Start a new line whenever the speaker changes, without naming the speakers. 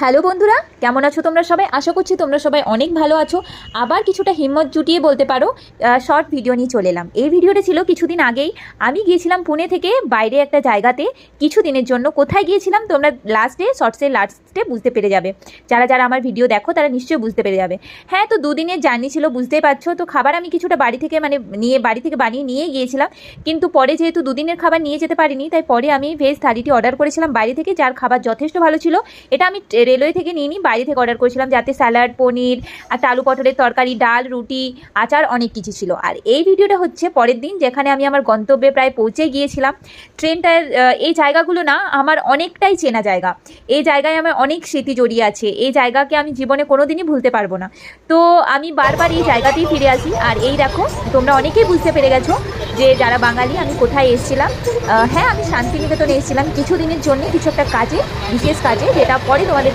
Hello বন্ধুরা, কেমন আছো তোমরা সবাই? আশা করছি তোমরা সবাই অনেক ভালো আছো। আবার কিছুটা হিম্মত জুটিয়ে বলতে পারো শর্ট ভিডিও নিয়ে চলে এলাম। এই ভিডিওটা ছিল কিছুদিন আগেই। আমি গিয়েছিলাম পুনে থেকে বাইরে একটা জায়গাতে কিছুদিনের জন্য। কোথায় গিয়েছিলাম তোমরা শর্টসের লাস্টে বুঝতে পেরে যাবে। যারা যারা আমার ভিডিও দেখো তারা নিশ্চয়ই বুঝতে পেরে যাবে। হ্যাঁ, তো দুদিনের জার্নি ছিল, বুঝতেই পারছো। তো খাবার আমি কিছুটা বাড়ি থেকে বানিয়ে নিয়ে গিয়েছিলাম, কিন্তু পরে যেহেতু দুদিনের খাবার নিয়ে যেতে পারিনি, তাই পরে আমি ভেজ থালিটি অর্ডার করেছিলাম বাইরে থেকে, যার খাবার যথেষ্ট ভালো ছিল। এটা আমি রেলওয়ে থেকে নিয়ে বাইরে থেকে অর্ডার করেছিলাম, যাতে স্যালাড, পনির, একটা আলু পটলের তরকারি, ডাল, রুটি, আচার অনেক কিছু ছিল। আর এই ভিডিওটা হচ্ছে পরের দিন, যেখানে আমি আমার গন্তব্যে প্রায় পৌঁছে গিয়েছিলাম। ট্রেনটার এই জায়গাগুলো না আমার অনেকটাই চেনা জায়গা। এই জায়গায় আমার অনেক স্মৃতি জড়িয়ে আছে। এই জায়গাকে আমি জীবনে কোনোদিনই ভুলতে পারবো না। তো আমি বারবার এই জায়গাতেই ফিরে আসি। আর এই দেখো, তোমরা অনেকেই বুঝতে পেরে গেছো যে যারা বাঙালি আমি কোথায় এসেছিলাম। হ্যাঁ, আমি শান্তিনিকেতনে এসেছিলাম কিছুদিনের জন্য, কিছু একটা কাজে, বিশেষ কাজে, যেটা পরে তোমাদের